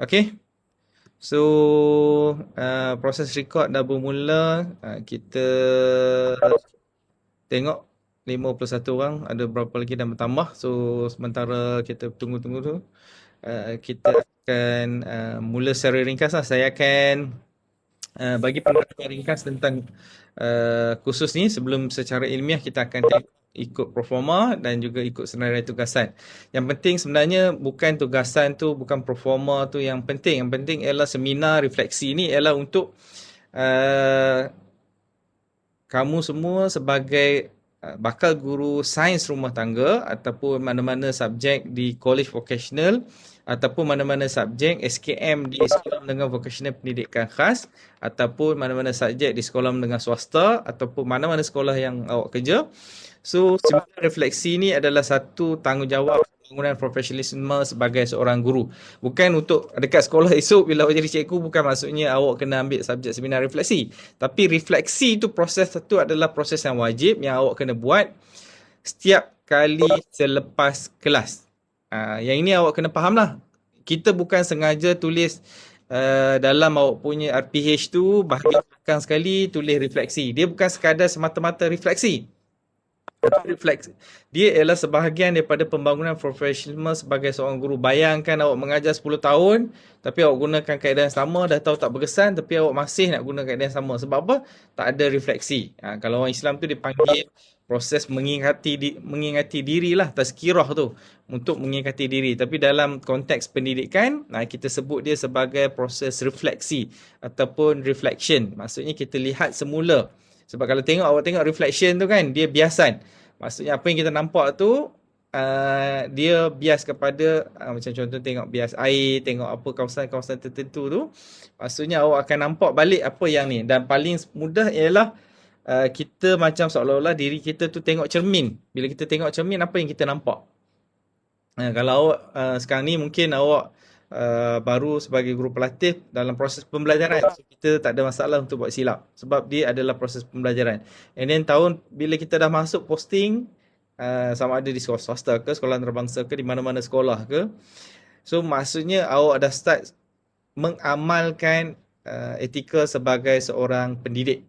Okay. So, proses record dah bermula. Kita tengok 51 orang, ada berapa lagi dan bertambah. So, sementara kita tunggu-tunggu tu, kita akan mula secara ringkas lah. Saya akan bagi pendapat ringkas tentang kursus ni. Sebelum secara ilmiah kita akan tengok ikut proforma dan juga ikut senarai tugasan. Yang penting sebenarnya bukan tugasan tu, bukan proforma tu yang penting. Yang penting ialah seminar refleksi ni ialah untuk uh, kamu semua sebagai bakal guru sains rumah tangga ataupun mana-mana subjek di college vocational ataupun mana-mana subjek SKM di sekolah menengah vocational pendidikan khas ataupun mana-mana subjek di sekolah menengah swasta ataupun mana-mana sekolah yang awak kerja. So, seminar refleksi ni adalah satu tanggungjawab pembangunan profesionalisme sebagai seorang guru. Bukan untuk dekat sekolah esok bila awak jadi cikgu, bukan maksudnya awak kena ambil subjek seminar refleksi. Tapi refleksi tu, proses tu adalah proses yang wajib yang awak kena buat setiap kali selepas kelas. Yang ini awak kena faham lah. Kita bukan sengaja tulis dalam awak punya RPH tu bahagian belakang sekali tulis refleksi. Dia bukan sekadar semata-mata refleksi. Refleks. Dia ialah sebahagian daripada pembangunan profesional sebagai seorang guru. Bayangkan awak mengajar 10 tahun, tapi awak gunakan kaedah yang sama, dah tahu tak berkesan, tapi awak masih nak guna kaedah yang sama. Sebab apa? Tak ada refleksi. Kalau orang Islam tu dipanggil proses mengingati diri lah, tazkirah tu, untuk mengingati diri. Tapi dalam konteks pendidikan, kita sebut dia sebagai proses refleksi ataupun reflection. Maksudnya kita lihat semula. Sebab kalau awak tengok reflection tu kan, dia biasan. Maksudnya apa yang kita nampak tu, dia bias kepada, macam contoh tengok bias air, tengok apa kawasan-kawasan tertentu tu. Maksudnya awak akan nampak balik apa yang ni. Dan paling mudah ialah kita macam seolah-olah diri kita tu tengok cermin. Bila kita tengok cermin, apa yang kita nampak? Kalau awak sekarang ni mungkin awak baru sebagai guru pelatih dalam proses pembelajaran. So, kita tak ada masalah untuk buat silap. Sebab dia adalah proses pembelajaran. And then bila kita dah masuk posting, sama ada di sekolah swasta ke, sekolah antarabangsa ke, di mana-mana sekolah ke. So maksudnya awak dah start mengamalkan etika sebagai seorang pendidik.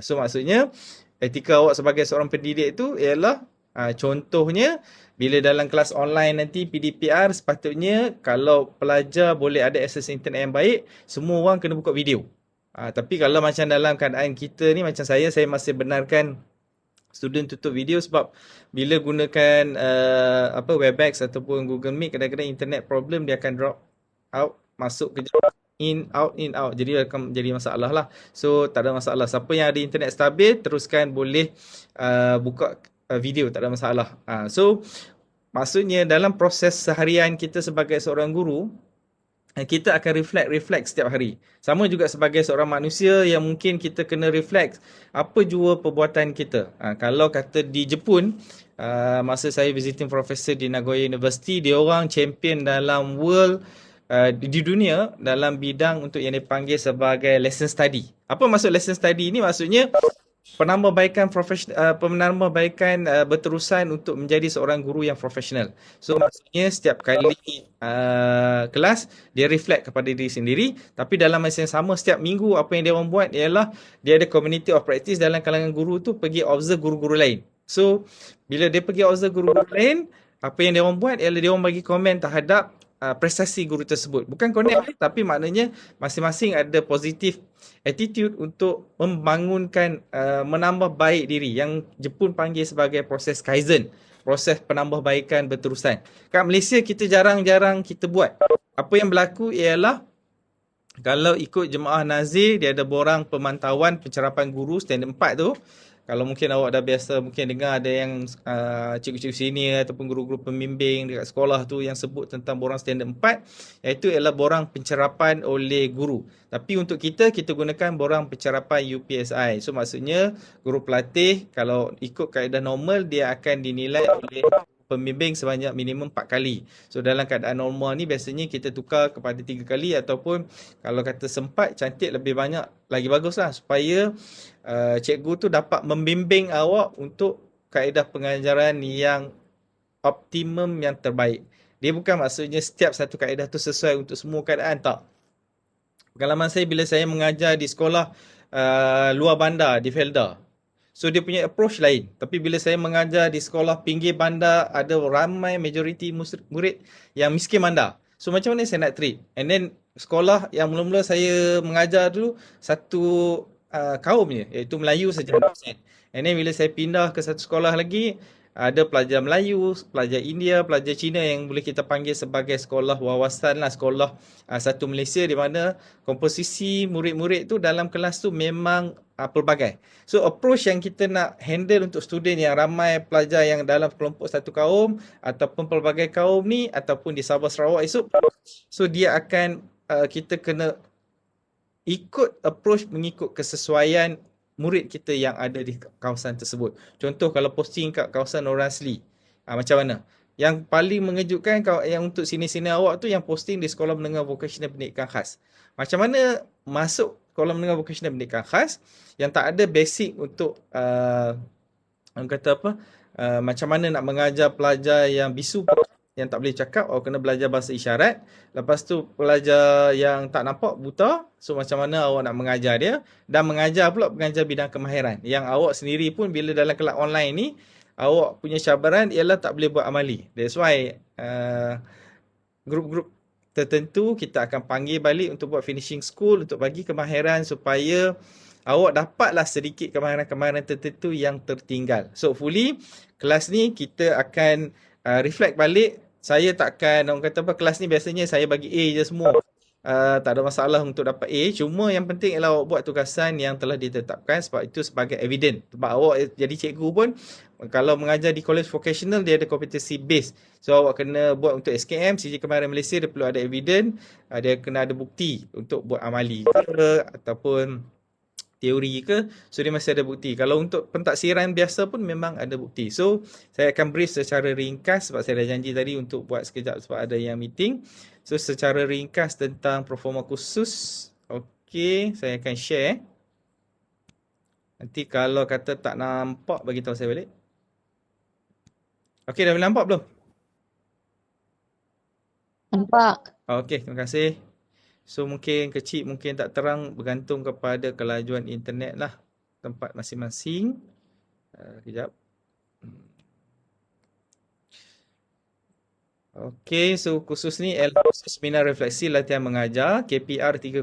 So maksudnya etika awak sebagai seorang pendidik itu ialah contohnya bila dalam kelas online nanti PDPR, sepatutnya kalau pelajar boleh ada akses internet yang baik, semua orang kena buka video. Tapi kalau macam dalam keadaan kita ni, macam saya masih benarkan student tutup video sebab bila gunakan Webex ataupun Google Meet, kadang-kadang internet problem, dia akan drop out, masuk ke in out, jadi akan jadi masalah lah. So tak ada masalah, siapa yang ada internet stabil teruskan boleh buka video, tak ada masalah. So maksudnya dalam proses seharian kita sebagai seorang guru, kita akan reflect setiap hari. Sama juga sebagai seorang manusia yang mungkin kita kena reflect apa jua perbuatan kita. Kalau kata di Jepun, masa saya visiting professor di Nagoya University, dia orang champion dalam world, di dunia dalam bidang untuk yang dipanggil sebagai lesson study. Apa maksud lesson study ni? Maksudnya penambahbaikan berterusan untuk menjadi seorang guru yang profesional. So maksudnya setiap kali kelas dia reflect kepada diri sendiri, tapi dalam masa yang sama setiap minggu apa yang dia orang buat ialah dia ada community of practice dalam kalangan guru tu, pergi observe guru-guru lain. So bila dia pergi observe guru-guru lain, apa yang dia orang buat ialah dia orang bagi komen terhadap prestasi guru tersebut. Bukan connect, tapi maknanya masing-masing ada positif attitude untuk membangunkan, menambah baik diri. Yang Jepun panggil sebagai proses Kaizen. Proses penambahbaikan berterusan. Kat Malaysia kita jarang-jarang kita buat. Apa yang berlaku ialah kalau ikut jemaah nazir, dia ada borang pemantauan pencerapan guru standard 4 tu. Kalau mungkin awak dah biasa mungkin dengar ada yang cikgu-cikgu senior ataupun guru-guru pembimbing dekat sekolah tu yang sebut tentang borang standard 4, iaitu ialah borang pencerapan oleh guru. Tapi untuk kita gunakan borang pencerapan UPSI. So maksudnya guru pelatih kalau ikut kaedah normal dia akan dinilai oleh pembimbing sebanyak minimum 4 kali. So dalam keadaan normal ni biasanya kita tukar kepada 3 kali, ataupun kalau kata sempat cantik lebih banyak lagi bagus lah, supaya cikgu tu dapat membimbing awak untuk kaedah pengajaran yang optimum, yang terbaik. Dia bukan maksudnya setiap satu kaedah tu sesuai untuk semua keadaan, tak. Pengalaman saya bila saya mengajar di sekolah luar bandar di Felda. So dia punya approach lain. Tapi bila saya mengajar di sekolah pinggir bandar, ada ramai majoriti murid yang miskin bandar. So macam mana saya nak treat? And then sekolah yang mula-mula saya mengajar dulu satu kaum je, iaitu Melayu saja 100%. And then bila saya pindah ke satu sekolah lagi, ada pelajar Melayu, pelajar India, pelajar Cina yang boleh kita panggil sebagai sekolah wawasan lah, sekolah satu Malaysia, di mana komposisi murid-murid tu dalam kelas tu memang pelbagai. So approach yang kita nak handle untuk student yang ramai pelajar yang dalam kelompok satu kaum ataupun pelbagai kaum ni ataupun di Sabah Sarawak esok, so dia akan kita kena ikut approach mengikut kesesuaian murid kita yang ada di kawasan tersebut. Contoh kalau posting kat kawasan orang asli, macam mana? Yang paling mengejutkan yang untuk sini-sini awak tu yang posting di Sekolah Menengah Vocasional Pendidikan Khas. Macam mana masuk Sekolah Menengah Vocasional Pendidikan Khas yang tak ada basic untuk orang kata apa? Macam mana nak mengajar pelajar yang bisu, yang tak boleh cakap, kena belajar bahasa isyarat. Lepas tu pelajar yang tak nampak, buta, so macam mana awak nak mengajar dia, dan mengajar pula mengajar bidang kemahiran yang awak sendiri pun bila dalam kelas online ni awak punya cabaran ialah tak boleh buat amali. That's why grup-grup tertentu kita akan panggil balik untuk buat finishing school, untuk bagi kemahiran supaya awak dapatlah sedikit kemahiran-kemahiran tertentu yang tertinggal. So hopefully kelas ni kita akan reflect balik. Saya takkan, orang kata apa, kelas ni biasanya saya bagi A je semua. Tak ada masalah untuk dapat A. Cuma yang penting ialah awak buat tugasan yang telah ditetapkan, sebab itu sebagai evidence. Sebab awak jadi cikgu pun, kalau mengajar di college vocational, dia ada competency base. So awak kena buat untuk SKM, CJ Kemahiran Malaysia, dia perlu ada evidence. Dia kena ada bukti untuk buat amali ke, ataupun teori ke, so dia masih ada bukti. Kalau untuk pentaksiran biasa pun memang ada bukti. So saya akan brief secara ringkas sebab saya dah janji tadi untuk buat sekejap sebab ada yang meeting. So secara ringkas tentang performa khusus. Okey, saya akan share. Nanti kalau kata tak nampak, bagi tahu saya balik. Okey, dah boleh nampak belum? Nampak. Okey, terima kasih. So mungkin kecil, mungkin tak terang, bergantung kepada kelajuan internet lah tempat masing-masing. Kejap. Okey, so khusus ni Seminar Refleksi Latihan Mengajar KPR 3012,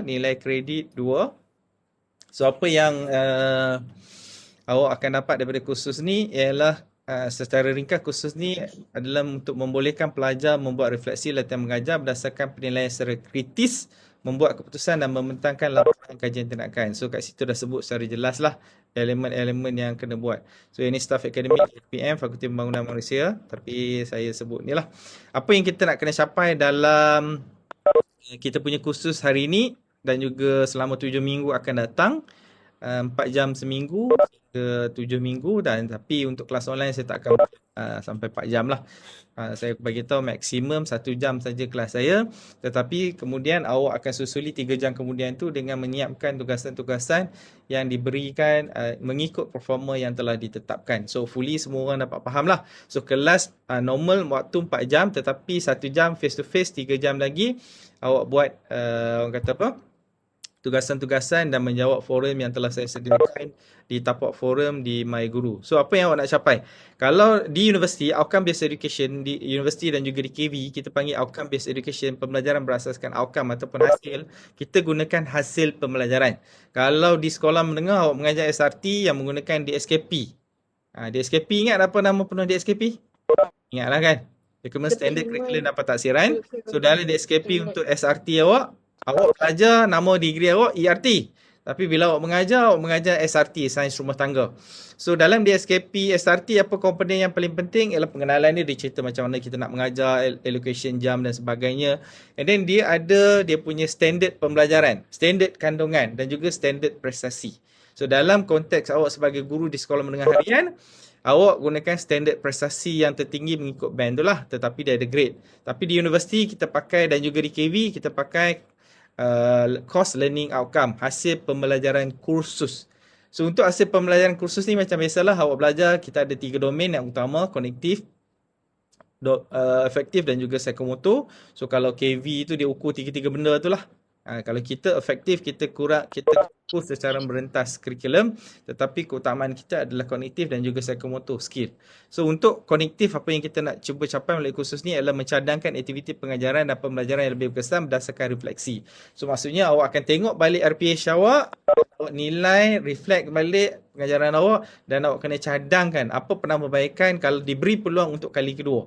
nilai kredit 2. So apa yang awak akan dapat daripada kursus ni ialah secara ringkas, kursus ni adalah untuk membolehkan pelajar membuat refleksi latihan mengajar berdasarkan penilaian secara kritis, membuat keputusan dan membentangkan laporan kajian tindakan. So kat situ dah sebut secara jelas lah elemen-elemen yang kena buat. So ini staff akademik FPM, Fakulti Pembangunan Manusia, tapi saya sebut ni lah. Apa yang kita nak kena capai dalam kita punya kursus hari ini dan juga selama 7 minggu akan datang. 4 jam seminggu ke 7 minggu, dan tapi untuk kelas online saya tak akan sampai 4 jam lah. Saya bagi tahu maksimum 1 jam saja kelas saya, tetapi kemudian awak akan susuli 3 jam kemudian tu dengan menyiapkan tugasan-tugasan yang diberikan mengikut performa yang telah ditetapkan. So fully semua orang dapat faham lah. So kelas normal waktu 4 jam, tetapi 1 jam face to face, 3 jam lagi awak buat orang kata apa, tugasan-tugasan dan menjawab forum yang telah saya sediakan di tapak forum di MyGuru. So apa yang awak nak capai? Kalau di universiti, outcome based education, di universiti dan juga di KV, kita panggil outcome based education, pembelajaran berasaskan outcome ataupun hasil, kita gunakan hasil pembelajaran. Kalau di sekolah menengah, awak mengajar SRT yang menggunakan DSKP. DSKP, ingat apa nama penuh DSKP? Ingatlah kan? Document Standard Curriculum dan Pentaksiran. So dalam DSKP untuk SRT awak belajar nama degree awak ERT. Tapi bila awak mengajar SRT, Sains Rumah Tangga. So dalam DSKP SRT, apa komponen yang paling penting ialah pengenalan dia cerita macam mana kita nak mengajar, allocation jam dan sebagainya. And then dia ada dia punya standard pembelajaran, standard kandungan dan juga standard prestasi. So dalam konteks awak sebagai guru di sekolah menengah harian, awak gunakan standard prestasi yang tertinggi mengikut band tu lah, tetapi dia ada grade. Tapi di universiti kita pakai, dan juga di KV kita pakai course learning outcome, hasil pembelajaran kursus. So untuk hasil pembelajaran kursus ni macam biasalah awak belajar, kita ada 3 domain yang utama, konektif, efektif dan juga psikomotor. So kalau KV tu dia ukur tiga-tiga benda tu lah. Kalau kita efektif, kita ukur secara merentas kurikulum, tetapi keutamaan kita adalah kognitif dan juga psikomotor skill. So untuk kognitif, apa yang kita nak cuba capai melalui kursus ni adalah mencadangkan aktiviti pengajaran dan pembelajaran yang lebih berkesan berdasarkan refleksi. So maksudnya awak akan tengok balik RPH awak nilai, reflect balik pengajaran awak, dan awak kena cadangkan apa penambahbaikan kalau diberi peluang untuk kali kedua.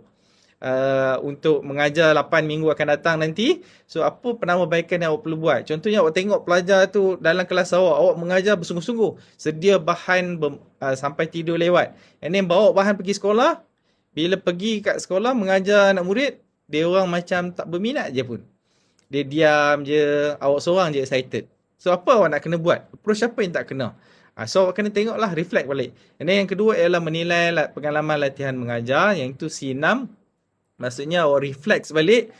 Untuk mengajar 8 minggu akan datang nanti. So apa penambahbaikan yang awak perlu buat? Contohnya awak tengok pelajar tu dalam kelas awak mengajar bersungguh-sungguh, sedia bahan sampai tidur lewat. And then bawa bahan pergi sekolah. Bila pergi kat sekolah mengajar anak murid, dia orang macam tak berminat je pun. Dia diam je, awak seorang je excited. So apa awak nak kena buat? Approach apa yang tak kena? So awak kena tengoklah, reflect balik. And then yang kedua ialah menilai pengalaman latihan mengajar, yang itu C6. Maksudnya awak reflect balik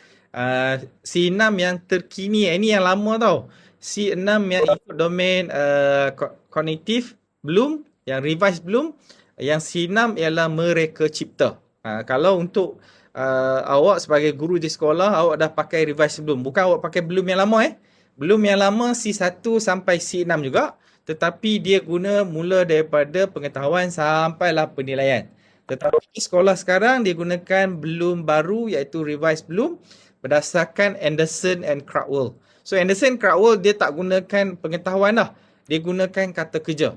C6 yang terkini. Ini yang lama tau. C6 yang ikut domain kognitif belum, yang revise belum. Yang C6 ialah mereka cipta. Kalau untuk awak sebagai guru di sekolah, awak dah pakai revise belum. Bukan awak pakai belum yang lama Belum yang lama C1 sampai C6 juga. Tetapi dia guna mula daripada pengetahuan sampailah penilaian. Tetapi sekolah sekarang dia gunakan belum baru, iaitu revise belum, berdasarkan Anderson and Crowell. So Anderson Crowell dia tak gunakan pengetahuan dah. Dia gunakan kata kerja.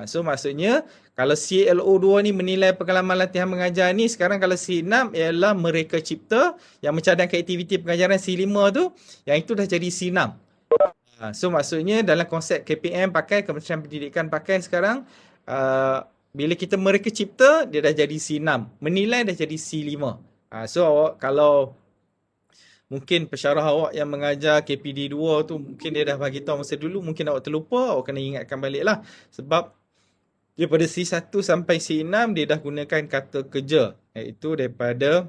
So maksudnya kalau CLO2 ni menilai pengalaman latihan mengajar ni, sekarang kalau C6 ialah mereka cipta yang mencadangkan aktiviti pengajaran C5 tu, yang itu dah jadi C6. So maksudnya dalam konsep KPM pakai, Kementerian Pendidikan pakai sekarang, bila kita mereka cipta, dia dah jadi C6. Menilai dah jadi C5. So awak kalau mungkin pensyarah awak yang mengajar KPD 2 tu, mungkin dia dah bagi tahu masa dulu, mungkin awak terlupa, awak kena ingatkan balik lah. Sebab daripada C1 sampai C6, dia dah gunakan kata kerja. Iaitu daripada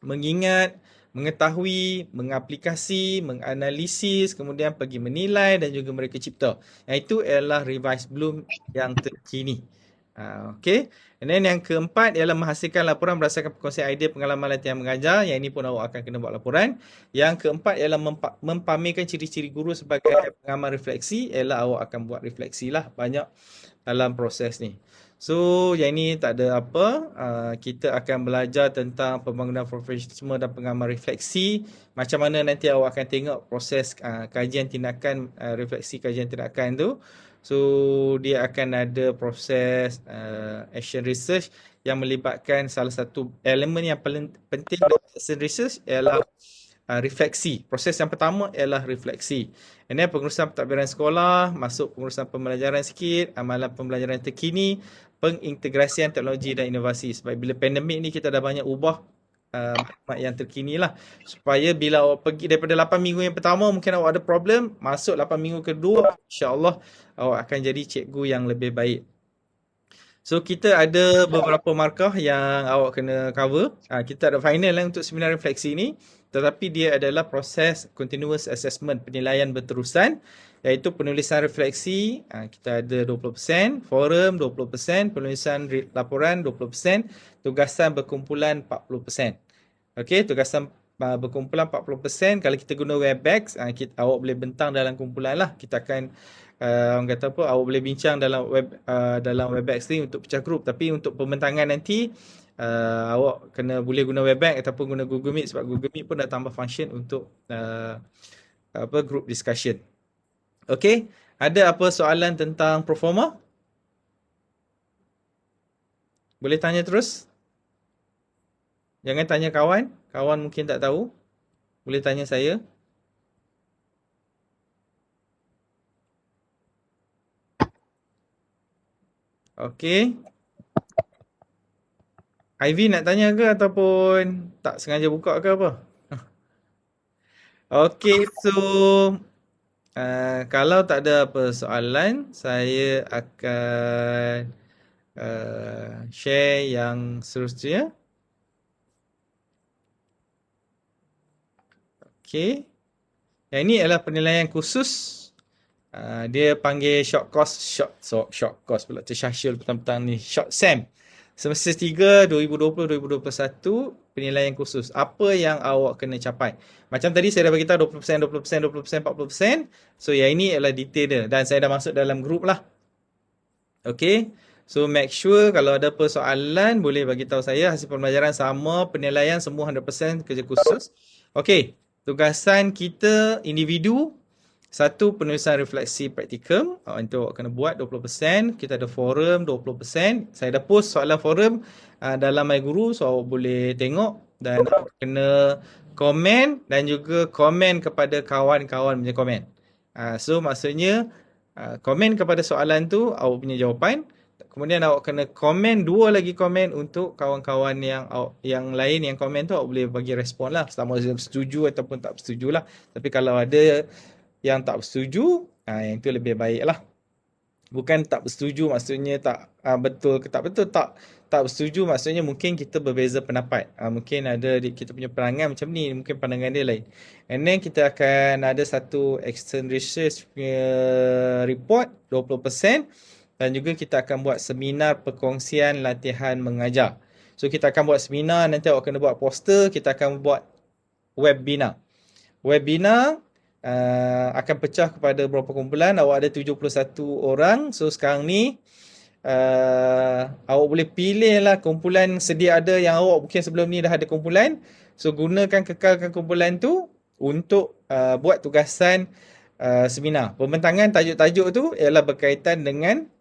mengingat, mengetahui, mengaplikasi, menganalisis, kemudian pergi menilai dan juga mereka cipta. Yang itu adalah revise belum yang terkini. Okay. And then yang keempat ialah menghasilkan laporan berdasarkan konsep idea pengalaman latihan mengajar. Yang ini pun awak akan kena buat laporan. Yang keempat ialah mempamerkan ciri-ciri guru sebagai pengamal refleksi. Ialah awak akan buat refleksi lah banyak dalam proses ni. So yang ini tak ada apa. Kita akan belajar tentang pembangunan profesionalisme dan pengamal refleksi. Macam mana nanti awak akan tengok proses kajian tindakan, refleksi kajian tindakan tu. So dia akan ada proses action research yang melibatkan salah satu elemen yang paling penting dalam action research ialah refleksi. Proses yang pertama ialah refleksi. And then pengurusan pentadbiran sekolah, masuk pengurusan pembelajaran sikit, amalan pembelajaran terkini, pengintegrasian teknologi dan inovasi. Sebab bila pandemik ni kita dah banyak ubah maklumat yang terkini lah. Supaya bila awak pergi daripada 8 minggu yang pertama, mungkin awak ada problem, masuk 8 minggu kedua, insyaAllah awak akan jadi cikgu yang lebih baik. So kita ada beberapa markah yang awak kena cover. Kita ada final lah untuk seminar refleksi ni. Tetapi dia adalah proses continuous assessment, penilaian berterusan. Iaitu penulisan refleksi, kita ada 20%, forum 20%, penulisan laporan 20%, tugasan berkumpulan 40%. Okey, tugasan berkumpulan 40%. Kalau kita guna Webex, awak boleh bentang dalam kumpulan lah. Kita akan orang kata apa, awak boleh bincang dalam Webex ni untuk pecah grup. Tapi untuk pembentangan nanti, awak boleh guna Webex ataupun guna Google Meet, sebab Google Meet pun dah tambah function untuk group discussion. Okey, ada apa soalan tentang performa? Boleh tanya terus. Jangan tanya kawan. Kawan mungkin tak tahu. Boleh tanya saya. Okey. Ivy nak tanya ke ataupun tak sengaja buka ke apa? Okey, so kalau tak ada apa soalan, saya akan share yang seterusnya. Okey. Yang ini adalah penilaian khusus. Dia panggil short course pula, tersyashul petang-petang ni, short SEM. Semester 3 2020-2021 penilaian khusus. Apa yang awak kena capai. Macam tadi saya dah beritahu 20%, 20%, 20%, 40%. So yang ini adalah detail dia. Dan saya dah masuk dalam grup lah. Okay. So make sure kalau ada persoalan boleh bagi tahu saya. Hasil pembelajaran sama, penilaian semua 100% kerja khusus. Okay. Tugasan kita individu. Satu, penulisan refleksi praktikum. Itu awak kena buat 20%. Kita ada forum 20%. Saya dah post soalan forum dalam MyGuru. So awak boleh tengok. Dan awak kena komen. Dan juga komen kepada kawan-kawan punya komen. So maksudnya komen kepada soalan tu awak punya jawapan. Kemudian awak kena komen 2 lagi komen untuk kawan-kawan yang lain yang komen tu awak boleh bagi respon lah. Sama ada setuju ataupun tak setuju lah. Tapi kalau ada yang tak bersetuju, yang itu lebih baik lah. Bukan tak bersetuju maksudnya tak betul ke tak betul. Tak bersetuju maksudnya mungkin kita berbeza pendapat. Mungkin ada kita punya pandangan macam ni, mungkin pandangan dia lain. And then kita akan ada satu external research punya report 20%. Dan juga kita akan buat seminar perkongsian latihan mengajar. So kita akan buat seminar, nanti awak kena buat poster, kita akan buat webinar. Webinar akan pecah kepada beberapa kumpulan. Awak ada 71 orang. So sekarang ni awak boleh pilih lah kumpulan sedia ada yang awak mungkin sebelum ni dah ada kumpulan. So kekalkan kumpulan tu untuk buat tugasan seminar. Pembentangan tajuk-tajuk tu ialah berkaitan dengan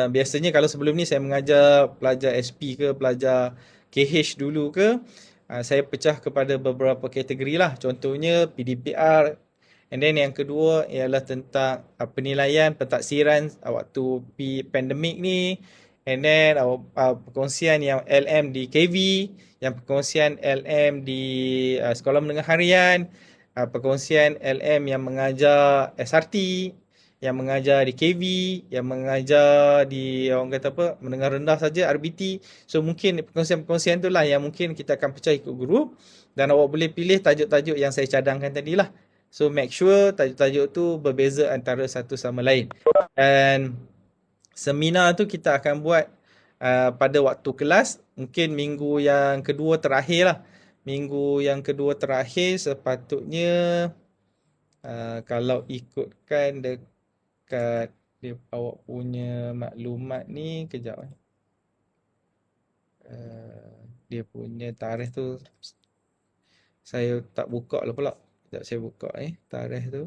biasanya kalau sebelum ni saya mengajar pelajar SP ke pelajar KH dulu ke, saya pecah kepada beberapa kategori lah. Contohnya PDPR. And then yang kedua ialah tentang penilaian pentaksiran waktu pandemik ni. And then perkongsian yang LM di KV, yang perkongsian LM di sekolah menengah harian, perkongsian LM yang mengajar SRT, yang mengajar di KV, yang mengajar di orang kata apa, menengah rendah saja RBT. So mungkin perkongsian-perkongsian tu lah yang mungkin kita akan pecah ikut grup dan awak boleh pilih tajuk-tajuk yang saya cadangkan tadi lah. So make sure tajuk-tajuk tu berbeza antara satu sama lain. Dan seminar tu kita akan buat pada waktu kelas, mungkin minggu yang kedua terakhir lah. Minggu yang kedua terakhir sepatutnya kalau ikutkan dekat awak punya maklumat ni, kejap dia punya tarikh tu saya tak buka lah pula. Sekejap saya buka tarikh tu.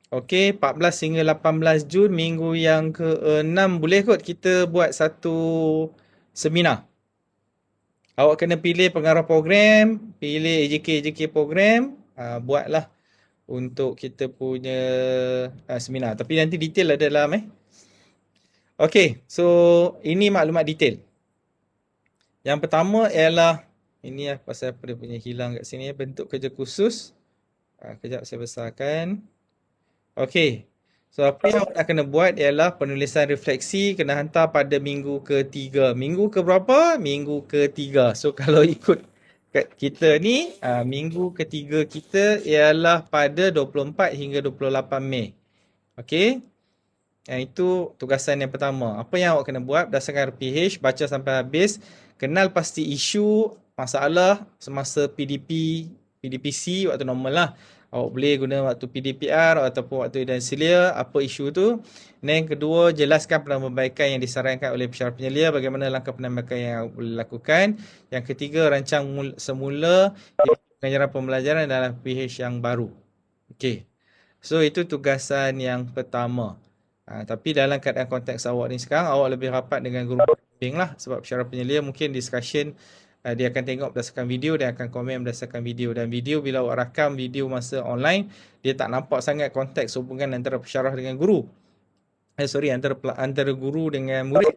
Okey, 14 hingga 18 Jun minggu yang ke-6 boleh kot kita buat satu seminar. Awak kena pilih pengarah program, pilih AJK program, buatlah untuk kita punya seminar. Tapi nanti detail ada dalam Okey, so ini maklumat detail. Yang pertama ialah ini pasal apa dia punya hilang kat sini, bentuk kerja khusus. Kejap saya besarkan. Okey. So apa yang awak nak kena buat ialah penulisan refleksi kena hantar pada minggu ke-3. Minggu ke berapa? Minggu ke-3. So kalau ikut kat kita ni, minggu ke-3 kita ialah pada 24 hingga 28 Mei. Okey. Yang itu tugasan yang pertama. Apa yang awak kena buat berdasarkan RPH, baca sampai habis, kenal pasti isu masalah semasa PDPC waktu normal lah. Awak boleh guna waktu PDPR ataupun waktu Dansilia, apa isu tu. Dan yang kedua, jelaskan penambahbaikan yang disarankan oleh pesyarah penyelia, bagaimana langkah penambahbaikan yang boleh lakukan. Yang ketiga, rancang semula pengajaran pembelajaran dalam PH yang baru. Okey. So itu tugasan yang pertama. Tapi dalam keadaan konteks awak ni sekarang, awak lebih rapat dengan guru pembimbing lah. Sebab pesyarah penyelia mungkin discussion dia akan tengok berdasarkan video dan akan komen berdasarkan video. Dan video bila awak rakam video masa online, dia tak nampak sangat konteks hubungan antara pesyarah dengan guru. Antara guru dengan murid.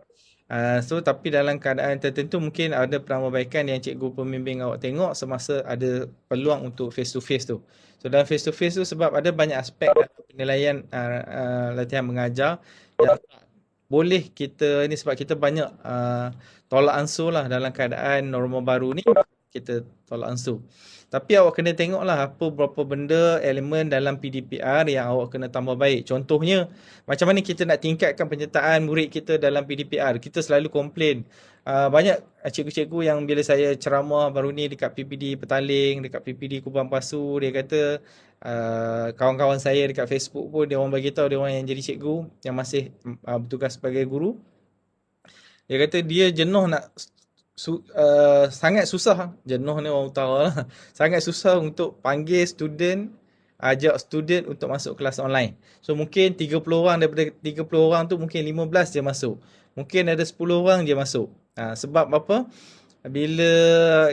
So tapi dalam keadaan tertentu mungkin ada penambahbaikan yang cikgu pembimbing awak tengok semasa ada peluang untuk face to face tu. So dalam face to face tu sebab ada banyak aspek penilaian latihan mengajar yang boleh kita ni sebab kita banyak tolak ansur lah dalam keadaan norma baru ni. kita tolak ansur. Tapi awak kena tengoklah apa berapa benda elemen dalam PDPR yang awak kena tambah baik. Contohnya, macam mana kita nak tingkatkan penyertaan murid kita dalam PDPR. Kita selalu komplain. Banyak cikgu-cikgu yang bila saya ceramah baru ni dekat PPD Petaling, dekat PPD Kubang Pasu, dia kata kawan-kawan saya dekat Facebook pun dia orang bagi tahu dia orang yang jadi cikgu yang masih bertugas sebagai guru. Dia kata dia jenuh nak sangat susah, jenuh ni orang utara lah. Sangat susah untuk panggil student, ajak student untuk masuk kelas online. So mungkin 30 orang daripada 30 orang tu mungkin 15 je masuk. Mungkin ada 10 orang je masuk. Sebab apa? Bila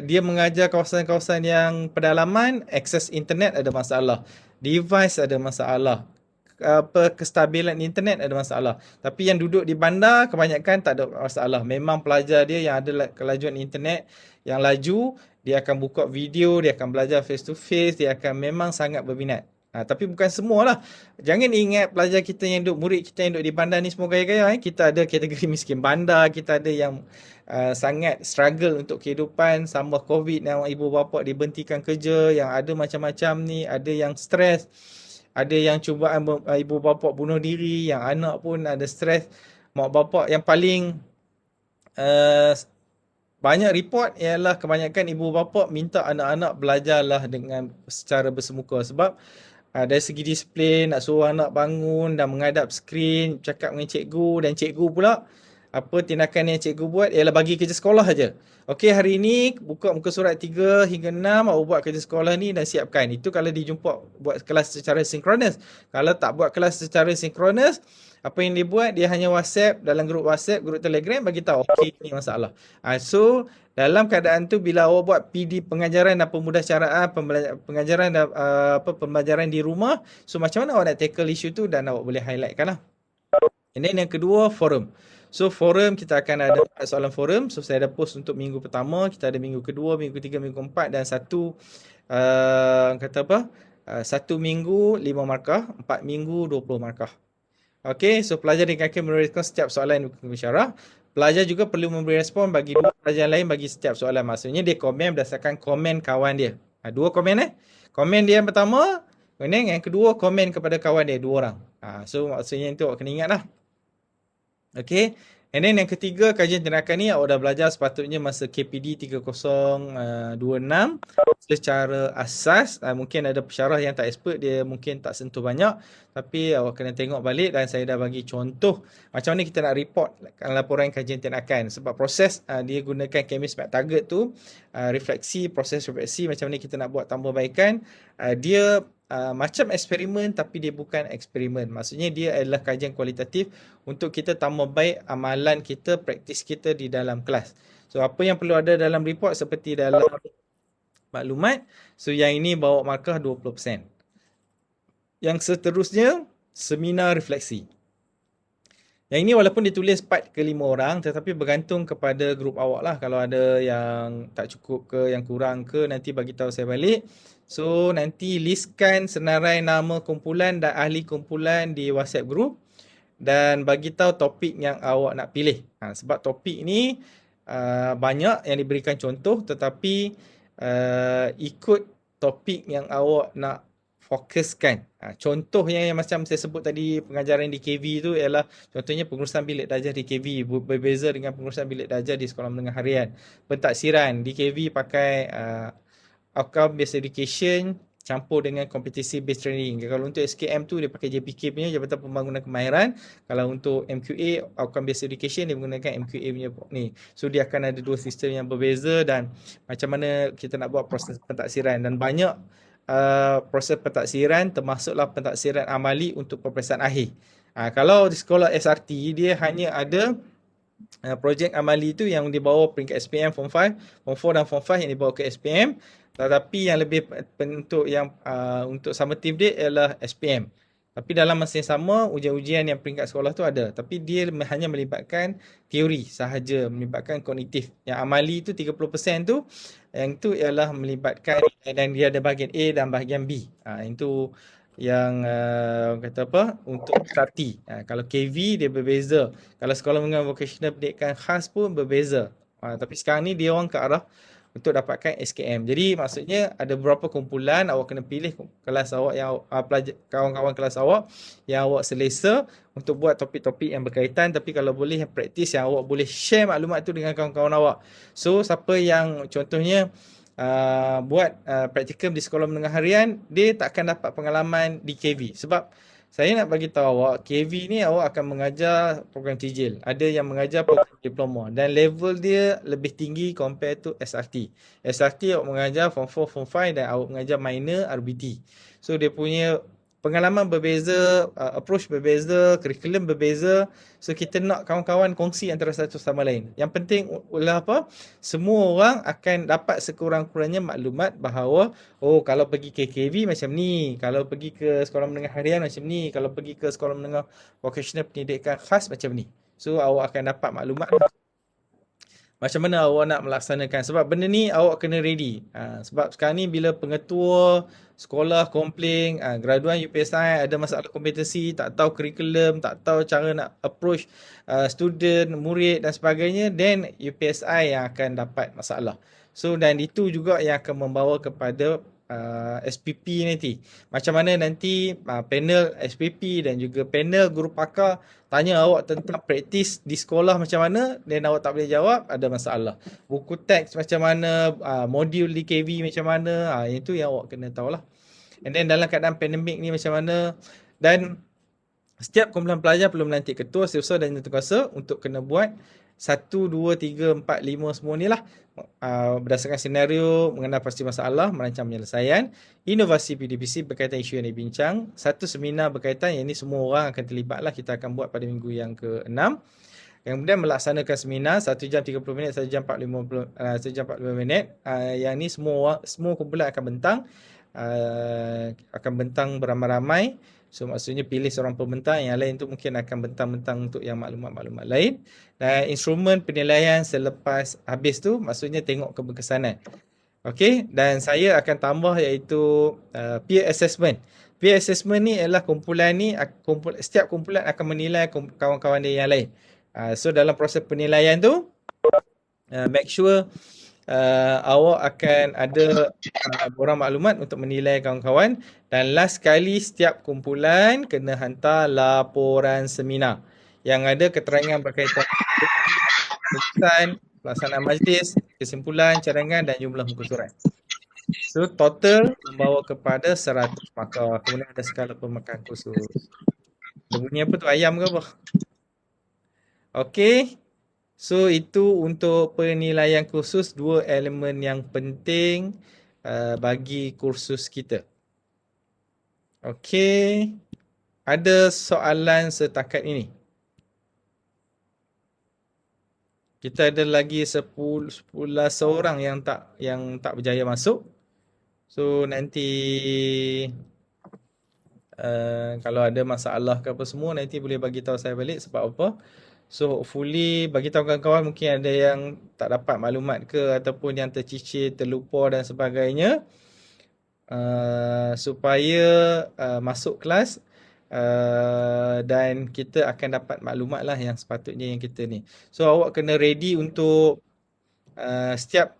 dia mengajar kawasan-kawasan yang pedalaman, akses internet ada masalah. Device ada masalah. Kestabilan internet ada masalah. Tapi yang duduk di bandar kebanyakan tak ada masalah. Memang pelajar dia yang ada kelajuan internet yang laju, dia akan buka video, dia akan belajar face to face, dia akan memang sangat berminat. Tapi bukan semualah. Jangan ingat pelajar kita yang duduk, murid kita yang duduk di bandar ni semua gaya-gaya. Kita ada kategori miskin bandar, kita ada yang sangat struggle untuk kehidupan, sambah COVID yang ibu bapa dibentikan kerja, yang ada macam-macam ni, ada yang stres. Ada yang cubaan ibu bapa bunuh diri, yang anak pun ada stres. Mak bapak yang paling banyak report ialah kebanyakan ibu bapa minta anak-anak belajarlah dengan secara bersemuka. Sebab dari segi disiplin, nak suruh anak bangun dan menghadap skrin, cakap dengan cikgu, dan cikgu pula apa tindakan yang cikgu buat ialah bagi kerja sekolah saja. Okey, hari ini buka muka surat 3 hingga 6, awak buat kerja sekolah ni dan siapkan. Itu kalau dijumpa buat kelas secara sinkronis. Kalau tak buat kelas secara sinkronis, apa yang dia buat, dia hanya WhatsApp, dalam grup WhatsApp, grup Telegram bagi tahu okey ni masalah. So dalam keadaan tu bila awak buat PD pengajaran dan pemudahcaraan pengajaran dan pembelajaran di rumah, so macam mana awak nak tackle isu tu dan awak boleh highlightkan lah. And then yang kedua, forum. So forum kita akan ada soalan forum. So saya ada post untuk minggu pertama, kita ada minggu kedua, minggu ketiga, minggu keempat dan satu satu minggu 5 markah, 4 minggu 20 markah. Okey, so pelajar akan memberi respon setiap soalan bersyarah. Pelajar juga perlu memberi respon bagi dua pelajar lain bagi setiap soalan. Maksudnya dia komen berdasarkan komen kawan dia. Dua komen Komen dia yang pertama, kemudian yang kedua komen kepada kawan dia, dua orang. So maksudnya itu awak kena ingat lah. Okay. And then yang ketiga, kajian tindakan ni awak dah belajar sepatutnya masa KPD 3026 secara asas. Mungkin ada pesyarah yang tak expert, dia mungkin tak sentuh banyak. Tapi awak kena tengok balik dan saya dah bagi contoh macam mana kita nak report laporan kajian tindakan. Sebab proses dia gunakan chemist map target tu, refleksi, proses refleksi, macam mana kita nak buat tambahbaikan. Dia macam eksperimen tapi dia bukan eksperimen. Maksudnya dia adalah kajian kualitatif untuk kita tambah baik amalan kita, praktis kita di dalam kelas. So apa yang perlu ada dalam report seperti dalam maklumat. So yang ini bawa markah 20%. Yang seterusnya, seminar refleksi. Yang ini walaupun ditulis 4 ke 5 orang, tetapi bergantung kepada grup awak lah. Kalau ada yang tak cukup ke, yang kurang ke, nanti bagi tahu saya balik. So nanti listkan senarai nama kumpulan dan ahli kumpulan di WhatsApp group dan bagi tahu topik yang awak nak pilih. Sebab topik ni banyak yang diberikan contoh, tetapi ikut topik yang awak nak fokuskan. Contoh yang macam saya sebut tadi, pengajaran di KV tu ialah contohnya pengurusan bilik darjah di KV berbeza dengan pengurusan bilik darjah di sekolah menengah harian. Pentaksiran di KV pakai outcome based education campur dengan competency based training. Kalau untuk SKM tu dia pakai JPK punya, Jabatan Pembangunan Kemahiran. Kalau untuk MQA outcome based education dia menggunakan MQA punya ni. So dia akan ada dua sistem yang berbeza dan macam mana kita nak buat proses pentaksiran dan banyak proses pentaksiran termasuklah pentaksiran amali untuk peperiksaan akhir. Kalau di sekolah SRT dia hanya ada projek amali tu yang dibawa peringkat SPM Form 5, Form 4 dan Form 5 yang dibawa ke SPM. Tetapi yang lebih untuk yang untuk summative dia ialah SPM. Tapi dalam masa yang sama, ujian-ujian yang peringkat sekolah tu ada. Tapi dia hanya melibatkan teori sahaja, melibatkan kognitif. Yang amali tu 30% tu, yang tu ialah melibatkan dan dia ada bahagian A dan bahagian B. Itu yang kata apa untuk starti. Kalau KV dia berbeza. Kalau sekolah menengah vocational pendidikan khas pun berbeza. Tapi sekarang ni dia orang ke arah untuk dapatkan SKM. Jadi maksudnya ada beberapa kumpulan, awak kena pilih kelas awak yang pelajar, kawan-kawan kelas awak yang awak selesa untuk buat topik-topik yang berkaitan, tapi kalau boleh yang praktis yang awak boleh share maklumat tu dengan kawan-kawan awak. So siapa yang contohnya buat praktikum di sekolah menengah harian, dia tak akan dapat pengalaman di KV. Sebab saya nak bagi tahu awak, KV ni awak akan mengajar program tijil. Ada yang mengajar program diploma dan level dia lebih tinggi compare to SRT. SRT awak mengajar form 4, form 5 dan awak mengajar minor RBT. So dia punya pengalaman berbeza, approach berbeza, kurikulum berbeza. So kita nak kawan-kawan kongsi antara satu sama lain. Yang penting ialah apa? Semua orang akan dapat sekurang-kurangnya maklumat bahawa kalau pergi ke KV macam ni, kalau pergi ke sekolah menengah harian macam ni, kalau pergi ke sekolah menengah vocational pendidikan khas macam ni. So awak akan dapat maklumat macam mana awak nak melaksanakan. Sebab benda ni awak kena ready. Sebab sekarang ni bila pengetua sekolah komplain, graduan UPSI ada masalah kompetensi, tak tahu kurikulum, tak tahu cara nak approach student, murid dan sebagainya, then UPSI yang akan dapat masalah. So dan itu juga yang akan membawa kepada SPP nanti. Macam mana nanti panel SPP dan juga panel guru pakar tanya awak tentang praktis di sekolah macam mana, dan awak tak boleh jawab, ada masalah. Buku teks macam mana, modul di KV macam mana, itu yang awak kena tahulah. And then dalam keadaan pandemik ni macam mana, dan setiap kumpulan pelajar perlu melantik ketua, setiausaha dan jurukuasa untuk kena buat 1, 2, 3, 4, 5 semua ni lah. Berdasarkan senario, mengenal pasti masalah, merancang penyelesaian, inovasi PDPC berkaitan isu yang dibincang, satu seminar berkaitan, yang ini semua orang akan terlibat lah, kita akan buat pada minggu yang ke-6. Kemudian melaksanakan seminar 1 jam 30 minit, 1 jam 45 minit. Yang ni semua kumpulan akan bentang beramai-ramai. So maksudnya pilih seorang pembentang, yang lain tu mungkin akan bentang-bentang untuk yang maklumat-maklumat lain. Dan instrumen penilaian selepas habis tu maksudnya tengok keberkesanan. Okey, dan saya akan tambah iaitu peer assessment. Peer assessment ni ialah kumpulan ni, setiap kumpulan akan menilai kawan-kawan dia yang lain. So dalam proses penilaian tu, make sure awak akan ada borang maklumat untuk menilai kawan-kawan. Dan last kali setiap kumpulan kena hantar laporan seminar yang ada keterangan berkaitan keputusan, pelaksanaan majlis, kesimpulan, cadangan dan jumlah muka surat. So total membawa kepada 100 markah. Kemudian ada skala pemakan khusus. Bunyi apa tu, ayam ke apa? Okey. So itu untuk penilaian khusus, 2 elemen yang penting bagi kursus kita. Okey. Ada soalan setakat ini? Kita ada lagi 11 orang yang tak berjaya masuk. So nanti kalau ada masalah ke apa semua, nanti boleh bagi tahu saya balik sebab apa. So hopefully bagi tahu kawan-kawan, mungkin ada yang tak dapat maklumat ke ataupun yang tercicir, terlupa dan sebagainya, supaya masuk kelas dan kita akan dapat maklumat lah yang sepatutnya yang kita ni. So awak kena ready untuk setiap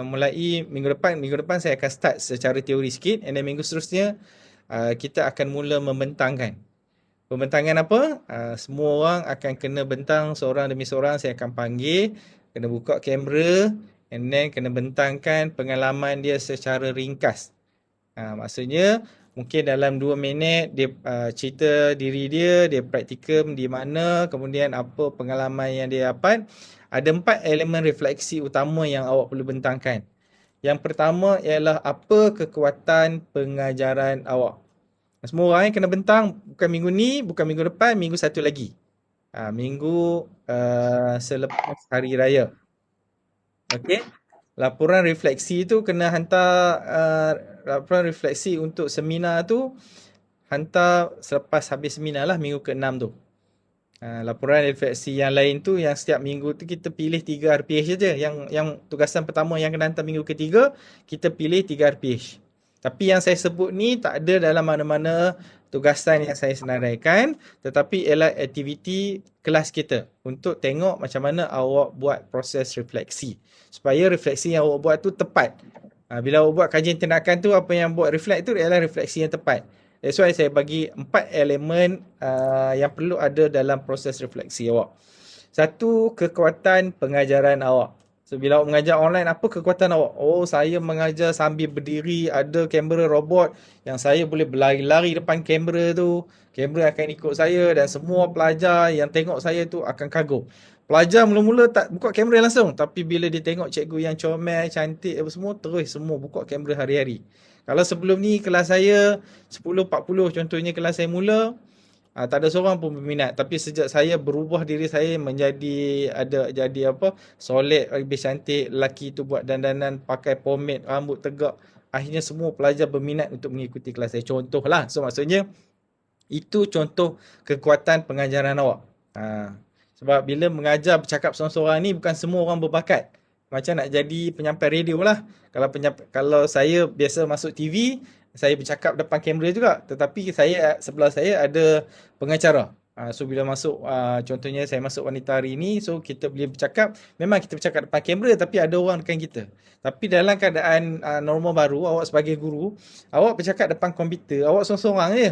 mulai minggu depan saya akan start secara teori sikit, and then minggu seterusnya kita akan mula membentangkan. Pembentangan apa? Semua orang akan kena bentang seorang demi seorang. Saya akan panggil, kena buka kamera, and then kena bentangkan pengalaman dia secara ringkas. Maksudnya mungkin dalam 2 minit dia cerita diri dia praktikum di mana, kemudian apa pengalaman yang dia dapat. Ada 4 elemen refleksi utama yang awak perlu bentangkan. Yang pertama ialah apa kekuatan pengajaran awak. Semua orang kena bentang, bukan minggu ni, bukan minggu depan, minggu satu lagi. Minggu selepas hari raya. Okey. Laporan refleksi tu kena hantar, laporan refleksi untuk seminar tu hantar selepas habis seminar lah, minggu ke-6 tu. Laporan refleksi yang lain tu, yang setiap minggu tu kita pilih 3 RPH je. Yang tugasan pertama yang kena hantar minggu ke-3, kita pilih 3 RPH. Tapi yang saya sebut ni tak ada dalam mana-mana tugasan yang saya senaraikan, tetapi ialah aktiviti kelas kita untuk tengok macam mana awak buat proses refleksi. Supaya refleksi yang awak buat tu tepat. Bila awak buat kajian tindakan tu, apa yang buat reflect tu ialah refleksi yang tepat. That's why saya bagi 4 elemen yang perlu ada dalam proses refleksi awak. Satu, kekuatan pengajaran awak. So, bila awak mengajar online, apa kekuatan awak? Oh, saya mengajar sambil berdiri, ada kamera robot yang saya boleh berlari-lari depan kamera tu. Kamera akan ikut saya dan semua pelajar yang tengok saya tu akan kagum. Pelajar mula-mula tak buka kamera langsung, tapi bila dia tengok cikgu yang comel, cantik apa semua, terus semua buka kamera hari-hari. Kalau sebelum ni kelas saya 10-40 contohnya kelas saya mula, tak ada seorang pun berminat. Tapi sejak saya berubah diri saya menjadi jadi apa, solid, lebih cantik, lelaki tu buat dandanan, pakai pomade, rambut tegak, akhirnya semua pelajar berminat untuk mengikuti kelas saya. Contohlah. So maksudnya itu contoh kekuatan pengajaran awak. Sebab bila mengajar bercakap seorang-seorang ni, bukan semua orang berbakat. Macam nak jadi penyampai radio lah. Kalau saya biasa masuk TV, saya bercakap depan kamera juga. Tetapi sebelah saya ada pengacara. So bila masuk, contohnya saya masuk Wanita hari ni, so kita boleh bercakap, memang kita bercakap depan kamera tapi ada orang dekat kita. Tapi dalam keadaan normal baru, awak sebagai guru, awak bercakap depan komputer, awak seorang-seorang je.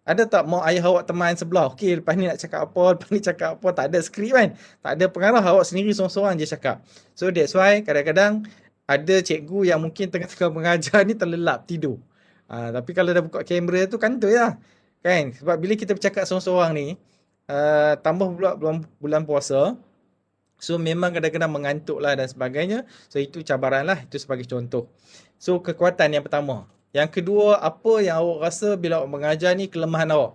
Ada tak mau ayah awak teman sebelah? Okey, lepas ni nak cakap apa, lepas ni cakap apa, tak ada skrip kan? Tak ada pengarah, awak sendiri seorang-seorang je cakap. So that's why kadang-kadang ada cikgu yang mungkin tengah-tengah mengajar ni terlelap tidur. Tapi kalau dah buka kamera tu kantoi lah. Kan? Sebab bila kita bercakap seorang-seorang ni, tambah pula bulan puasa, so memang kadang-kadang mengantuk lah dan sebagainya. So itu cabaran lah, itu sebagai contoh. So kekuatan yang pertama. Yang kedua, apa yang awak rasa bila awak mengajar ni kelemahan awak?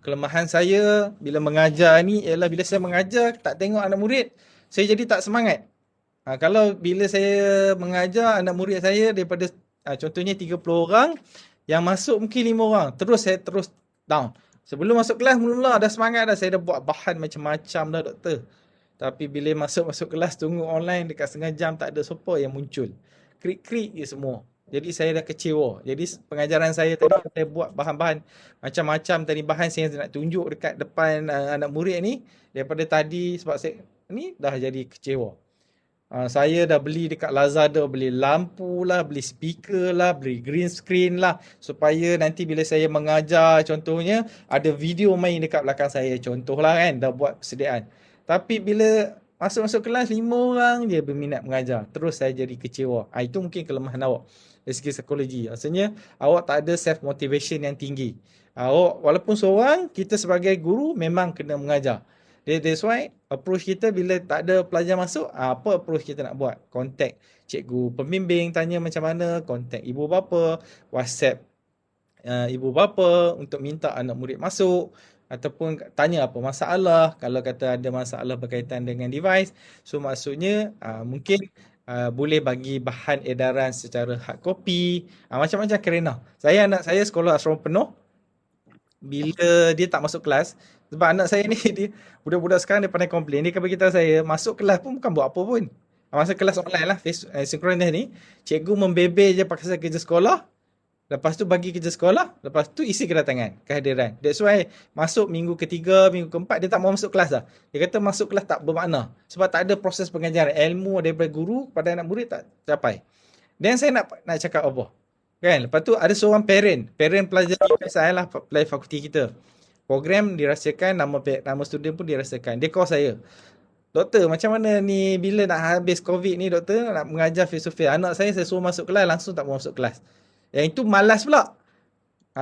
Kelemahan saya bila mengajar ni ialah bila saya mengajar tak tengok anak murid, saya jadi tak semangat. Kalau bila saya mengajar anak murid saya daripada contohnya 30 orang, yang masuk mungkin 5 orang, saya terus down. Sebelum masuk kelas mula-mula dah semangat dah, saya dah buat bahan macam-macam dah doktor. Tapi bila masuk kelas tunggu online dekat setengah jam tak ada siapa yang muncul. Krik-krik je semua. Jadi saya dah kecewa. Jadi pengajaran saya tadi, saya buat bahan-bahan macam-macam tadi, bahan saya nak tunjuk dekat depan anak murid ni daripada tadi, sebab saya ni dah jadi kecewa. Saya dah beli dekat Lazada, beli lampu lah, beli speaker lah, beli green screen lah, supaya nanti bila saya mengajar contohnya ada video main dekat belakang saya, contohlah kan, dah buat persediaan. Tapi bila masuk kelas 5 orang je berminat mengajar, terus saya jadi kecewa. Itu mungkin kelemahan awak dari segi psikologi. Maksudnya awak tak ada self motivation yang tinggi. Awak walaupun seorang, kita sebagai guru memang kena mengajar. That's why approach kita bila tak ada pelajar masuk, apa approach kita nak buat? Contact cikgu pembimbing, tanya macam mana, contact ibu bapa, WhatsApp ibu bapa untuk minta anak murid masuk, ataupun tanya apa masalah. Kalau kata ada masalah berkaitan dengan device, so maksudnya mungkin boleh bagi bahan edaran secara hard copy, macam-macam kerana anak saya sekolah asrama penuh. Bila dia tak masuk kelas, sebab anak saya ni dia budak-budak sekarang dia pandai komplain, dia akan beritahu saya masuk kelas pun bukan buat apa pun. Masa kelas online lah, synchronous ni, cikgu membebel je pasal kerja sekolah, lepas tu bagi kerja sekolah, lepas tu isi kedatangan, kehadiran. That's why masuk minggu ketiga, minggu keempat, dia tak mau masuk kelas dah. Dia kata masuk kelas tak bermakna. Sebab tak ada proses pengajaran. Ilmu daripada guru kepada anak murid tak capai. Dan saya nak cakap apa? Kan? Lepas tu ada seorang parent pelajar saya lah, pelajar fakulti kita. Program dirahsiakan, nama student pun dirahsiakan. Dia call saya. Doktor, macam mana ni bila nak habis COVID ni doktor, nak mengajar face to face. Anak saya suruh masuk kelas, langsung tak mau masuk kelas. Yang itu malas pula.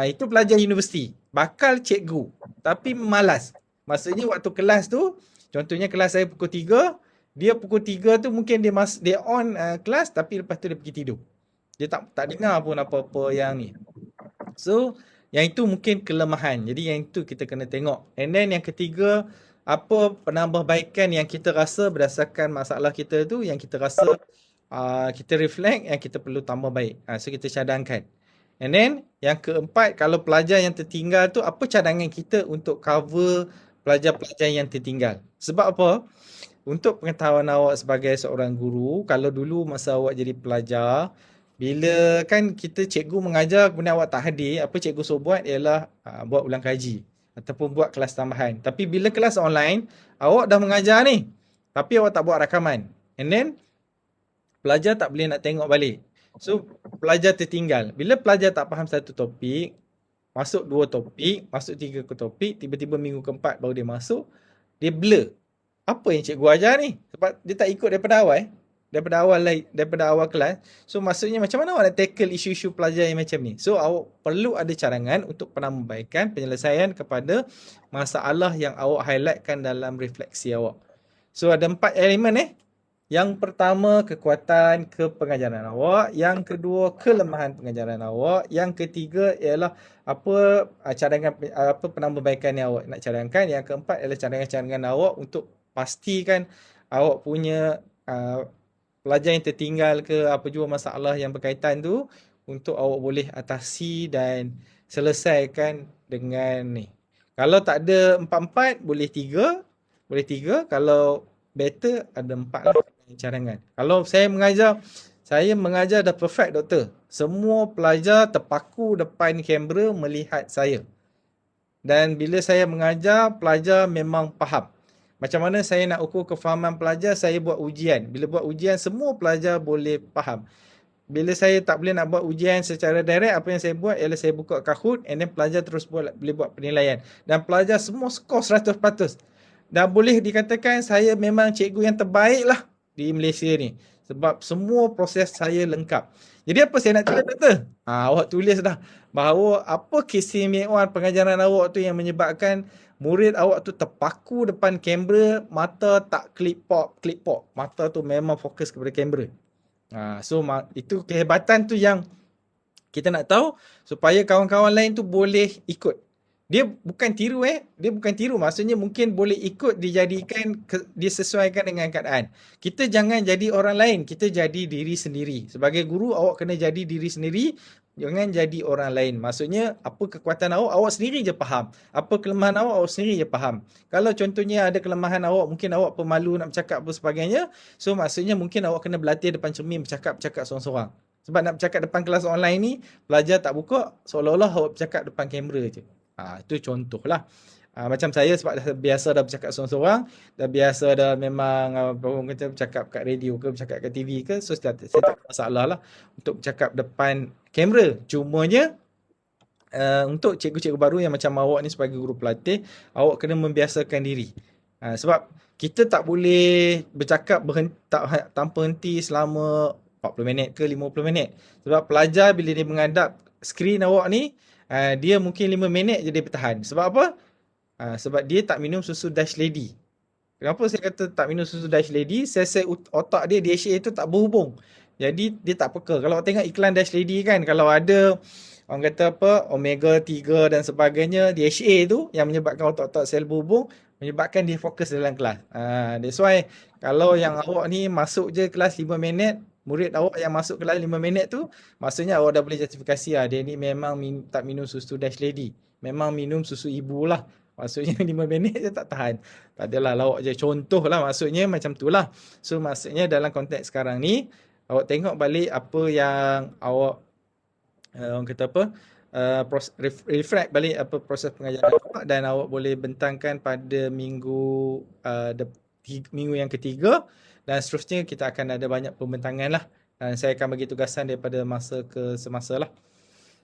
Itu pelajar universiti. Bakal cikgu. Tapi malas. Maksudnya waktu kelas tu, contohnya kelas saya pukul 3, dia pukul 3 tu mungkin dia on kelas, tapi lepas tu dia pergi tidur. Dia tak dengar pun apa-apa yang ni. So, yang itu mungkin kelemahan. Jadi yang itu kita kena tengok. And then yang ketiga, apa penambahbaikan yang kita rasa berdasarkan masalah kita tu, yang kita rasa kita reflect, yang kita perlu tambah baik. So kita cadangkan. And then yang keempat, kalau pelajar yang tertinggal tu, apa cadangan kita untuk cover pelajar-pelajar yang tertinggal? Sebab apa? Untuk pengetahuan awak sebagai seorang guru, kalau dulu masa awak jadi pelajar, Bila kan kita cikgu mengajar kemudian awak tak hadir, apa cikgu suruh buat ialah buat ulang kaji ataupun buat kelas tambahan. Tapi bila kelas online, awak dah mengajar ni, tapi awak tak buat rakaman. And then pelajar tak boleh nak tengok balik. So pelajar tertinggal. Bila pelajar tak faham satu topik, masuk dua topik, masuk tiga ke topik, tiba-tiba minggu keempat baru dia masuk, dia blur. Apa yang cikgu ajar ni? Sebab dia tak ikut daripada awal. Daripada awal kelas. So maksudnya macam mana awak nak tackle isu-isu pelajar yang macam ni? So awak perlu ada cadangan untuk penambahbaikan penyelesaian kepada masalah yang awak highlightkan dalam refleksi awak. So ada 4 elemen Yang pertama, kekuatan kepengajaran awak. Yang kedua, kelemahan pengajaran awak. Yang ketiga ialah apa cadangan apa penambahbaikan yang awak nak cadangkan. Yang keempat ialah cadangan-cadangan awak untuk pastikan awak punya pelajar yang tertinggal ke apa jua masalah yang berkaitan tu untuk awak boleh atasi dan selesaikan dengan ni. Kalau tak ada empat-empat, boleh tiga. Boleh tiga. Kalau better, ada empat lah cadangan. Kalau saya mengajar dah perfect, doktor. Semua pelajar terpaku depan kamera melihat saya. Dan bila saya mengajar, pelajar memang faham. Macam mana saya nak ukur kefahaman pelajar, saya buat ujian. Bila buat ujian, semua pelajar boleh faham. Bila saya tak boleh nak buat ujian secara direct, apa yang saya buat ialah saya buka Kahoot and then pelajar terus boleh buat penilaian. Dan pelajar semua skor 100%. Dan boleh dikatakan saya memang cikgu yang terbaik lah di Malaysia ni. Sebab semua proses saya lengkap. Jadi apa saya nak cakap, doktor? Awak tulis dah bahawa apa keistimewaan pengajaran awak tu yang menyebabkan murid awak tu terpaku depan kamera, mata tak klip-pop. Mata tu memang fokus kepada kamera. So itu kehebatan tu yang kita nak tahu supaya kawan-kawan lain tu boleh ikut. Dia bukan tiru, maksudnya mungkin boleh ikut dijadikan disesuaikan dengan keadaan. Kita jangan jadi orang lain, kita jadi diri sendiri. Sebagai guru awak kena jadi diri sendiri, jangan jadi orang lain. Maksudnya apa kekuatan awak sendiri je faham. Apa kelemahan awak sendiri je faham. Kalau contohnya ada kelemahan awak, mungkin awak pemalu nak bercakap apa sebagainya, so maksudnya mungkin awak kena berlatih depan cermin bercakap seorang-seorang. Sebab nak bercakap depan kelas online ni, pelajar tak buka, seolah-olah awak bercakap depan kamera je. Itu contohlah. Macam saya sebab dah biasa dah bercakap seorang-seorang, dah biasa dah memang orang kata bercakap kat radio ke, bercakap kat TV ke, so saya tak ada masalah lah untuk bercakap depan kamera. Cumanya untuk cikgu-cikgu baru yang macam awak ni sebagai guru pelatih, awak kena membiasakan diri. Sebab kita tak boleh bercakap tanpa henti selama 40 minit ke 50 minit. Sebab pelajar bila dia menghadap skrin awak ni, dia mungkin 5 minit je dia bertahan. Sebab apa? Sebab dia tak minum susu Dash Lady. Kenapa saya kata tak minum susu Dash Lady? Sel-sel otak dia, DHA tu tak berhubung. Jadi dia tak peka. Kalau tengok iklan Dash Lady kan, kalau ada orang kata apa, omega 3 dan sebagainya, DHA tu yang menyebabkan otak-otak sel berhubung, menyebabkan dia fokus dalam kelas. That's why kalau yang awak ni masuk je kelas 5 minit, murid awak yang masuk kelas 5 minit tu, maksudnya awak dah boleh justifikasi dia ni memang tak minum susu Dash Lady. Memang minum susu ibu lah. Maksudnya 5 minit je tak tahan. Tak adalah lawak je. Contoh lah maksudnya macam tu lah. So maksudnya dalam konteks sekarang ni, awak tengok balik apa yang awak, orang kata apa, reflect balik apa proses pengajaran awak dan awak boleh bentangkan pada minggu yang ketiga. Dan seterusnya kita akan ada banyak pembentangan lah. Dan saya akan bagi tugasan daripada masa ke semasa lah.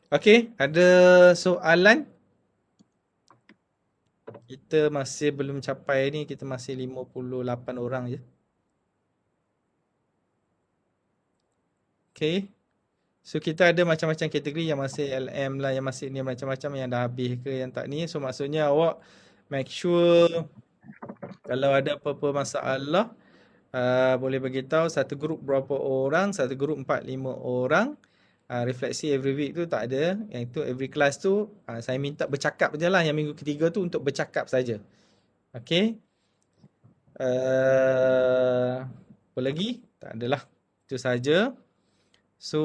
Okey, ada soalan? Kita masih belum capai ni, kita masih 58 orang je. Okey. So kita ada macam-macam kategori yang masih LM lah, yang masih ni macam-macam, yang dah habis ke yang tak ni. So maksudnya awak make sure kalau ada apa-apa masalah, boleh bagi tahu satu grup berapa orang, satu grup 4-5 orang. Refleksi every week tu tak ada. Yang itu every class tu saya minta bercakap je lah. Yang minggu ketiga tu untuk bercakap saja. Okay. Apa lagi? Tak adalah. Itu saja. So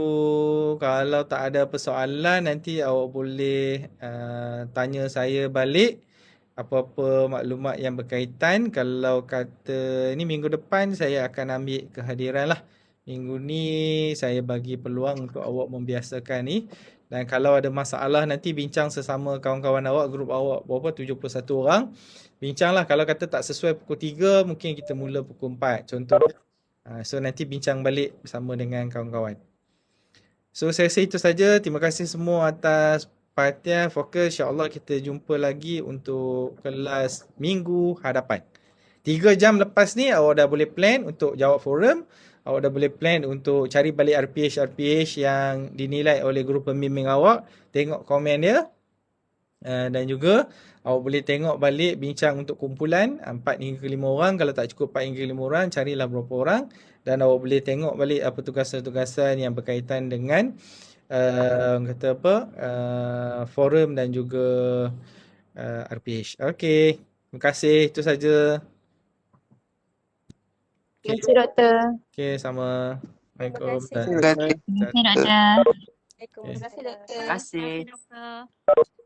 kalau tak ada persoalan, nanti awak boleh tanya saya balik apa-apa maklumat yang berkaitan. Kalau kata ni minggu depan saya akan ambil kehadiran lah. Minggu ni saya bagi peluang untuk awak membiasakan ni. Dan kalau ada masalah nanti bincang sesama kawan-kawan awak, grup awak berapa? 71 orang. Bincanglah, kalau kata tak sesuai pukul 3, mungkin kita mula pukul 4 contoh. So nanti bincang balik bersama dengan kawan-kawan. So saya rasa itu saja. Terima kasih semua atas perhatian, fokus. InsyaAllah kita jumpa lagi untuk kelas minggu hadapan. 3 jam lepas ni awak dah boleh plan untuk jawab forum. Awak dah boleh plan untuk cari balik RPH-RPH yang dinilai oleh guru pembimbing awak. Tengok komen dia. Dan juga awak boleh tengok balik bincang untuk kumpulan 4 hingga 5 orang. Kalau tak cukup 4 hingga 5 orang, carilah berapa orang. Dan awak boleh tengok balik apa tugasan-tugasan yang berkaitan dengan kata apa forum dan juga RPH. Okey, terima kasih. Itu saja. Terima kasih Doktor. Okey, sama. Assalamualaikum. Terima kasih. Terima kasih, Doktor. Terima kasih Doktor. Terima kasih.